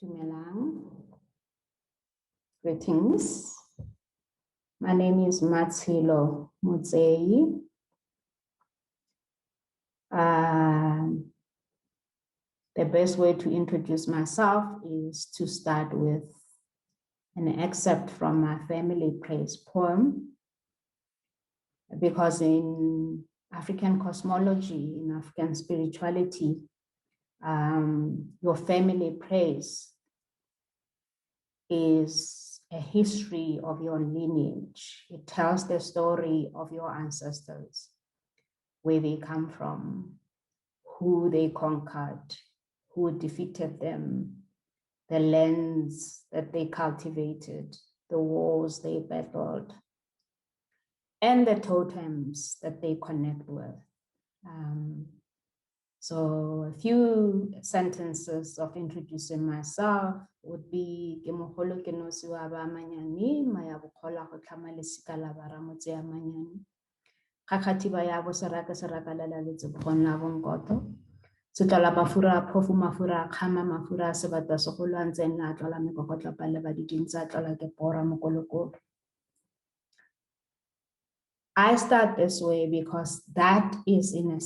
Dumelang. Greetings. My name is Matshilo Mutsei. The best way to introduce myself is to start with an excerpt from my family praise poem, because in African cosmology, in African spirituality, your family praise is a history of your lineage. It tells the story of your ancestors, where they come from, who they conquered, who defeated them, the lands that they cultivated, the wars they battled, and the totems that they connect with. So a few sentences of introducing myself would be ke mogolo ke nosi wa ba manyane maya bokgola go tlhama lesika la baramotse ya manyane kgakgathiba ya bo seraka la letse bogonna bonkoto setlola mafura a phofu mafura a kgama mafura a sebata segolo a ntseng la tlola mekokotlo pale ba didintse a tlola ke pora mokolokolo. I start this way because that is in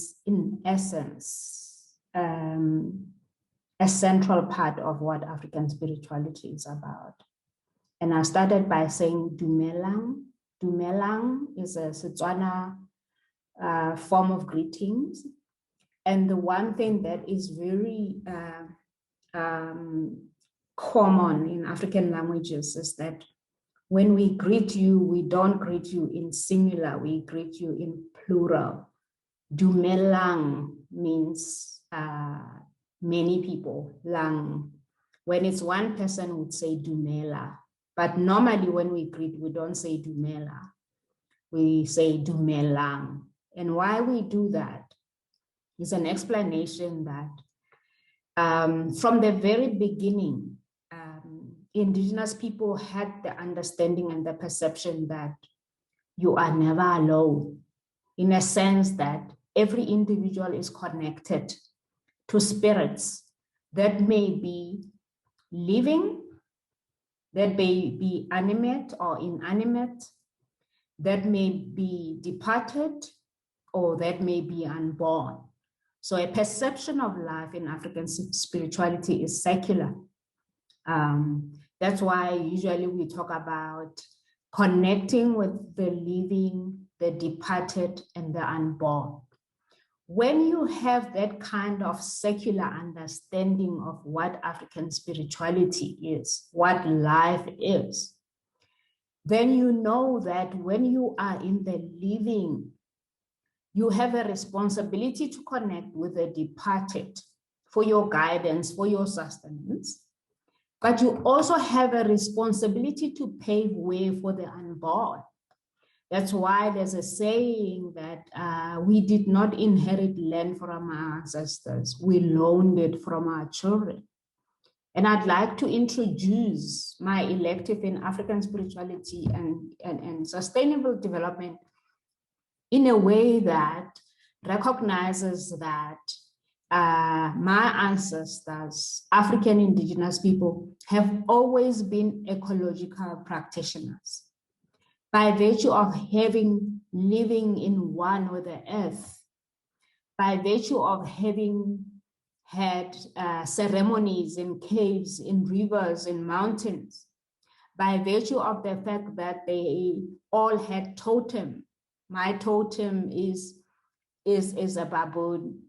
essence a central part of what African spirituality is about. And I started by saying Dumelang. Dumelang is a Setswana form of greetings. And the one thing that is very common in African languages is that when we greet you, we don't greet you in singular, we greet you in plural. Dumelang means many people, lang. When it's one person, we'd say dumela. But normally when we greet, we don't say dumela. We say dumelang. And why we do that is an explanation that from the very beginning, Indigenous people had the understanding and the perception that you are never alone, in a sense that every individual is connected to spirits that may be living, that may be animate or inanimate, that may be departed, or that may be unborn. So a perception of life in African spirituality is secular. That's why usually we talk about connecting with the living, the departed, and the unborn. When you have that kind of secular understanding of what African spirituality is, what life is, then you know that when you are in the living, you have a responsibility to connect with the departed for your guidance, for your sustenance. But you also have a responsibility to pave way for the unborn. That's why there's a saying that we did not inherit land from our ancestors. We loaned it from our children. And I'd like to introduce my elective in African spirituality and sustainable development in a way that recognizes that my ancestors, African indigenous people, have always been ecological practitioners. By virtue of living in one with the earth, by virtue of having had ceremonies in caves, in rivers, in mountains, by virtue of the fact that they all had totem. My totem is a baboon.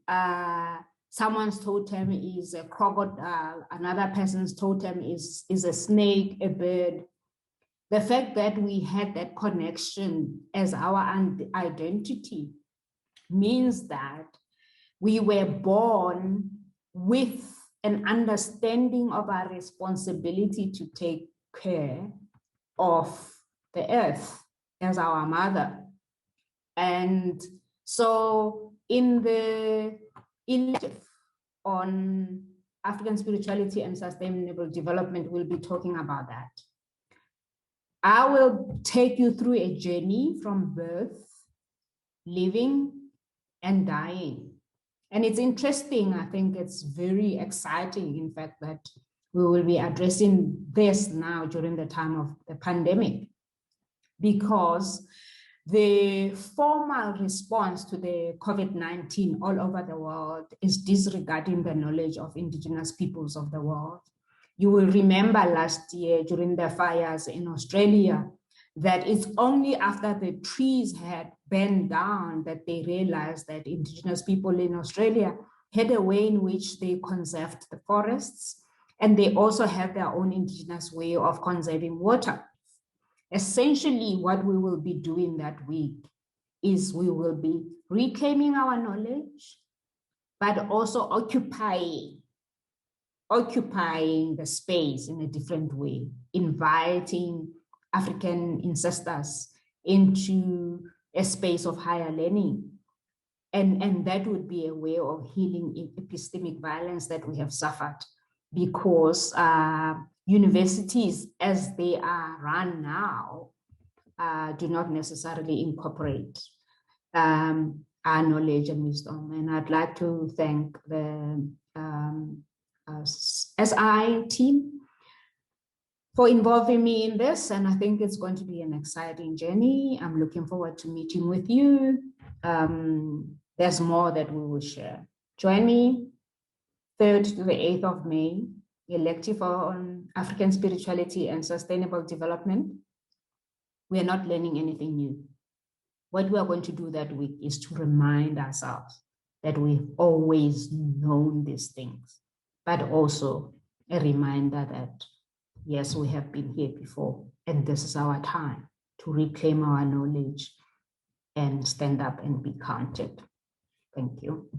Someone's totem is a crocodile. Another person's totem is a snake, a bird. The fact that we had that connection as our identity means that we were born with an understanding of our responsibility to take care of the earth as our mother. And so in the elective on African spirituality and sustainable development, we'll be talking about that. I will take you through a journey from birth, living, and dying. And it's interesting, I think it's very exciting, in fact, that we will be addressing this now during the time of the pandemic, because the formal response to the COVID-19 all over the world is disregarding the knowledge of indigenous peoples of the world. You will remember last year during the fires in Australia that it's only after the trees had burned down that they realized that indigenous people in Australia had a way in which they conserved the forests, and they also have their own indigenous way of conserving water. Essentially, what we will be doing that week is we will be reclaiming our knowledge, but also occupying the space in a different way, inviting African ancestors into a space of higher learning. And that would be a way of healing epistemic violence that we have suffered, because universities, as they are run now, do not necessarily incorporate our knowledge and wisdom. And I'd like to thank the SI team for involving me in this. And I think it's going to be an exciting journey. I'm looking forward to meeting with you. There's more that we will share. Join me 3rd to the 8th of May, elective on African spirituality and sustainable development. We are not learning anything new. What we are going to do that week is to remind ourselves that we've always known these things, but also a reminder that, yes, we have been here before, and this is our time to reclaim our knowledge and stand up and be counted. Thank you.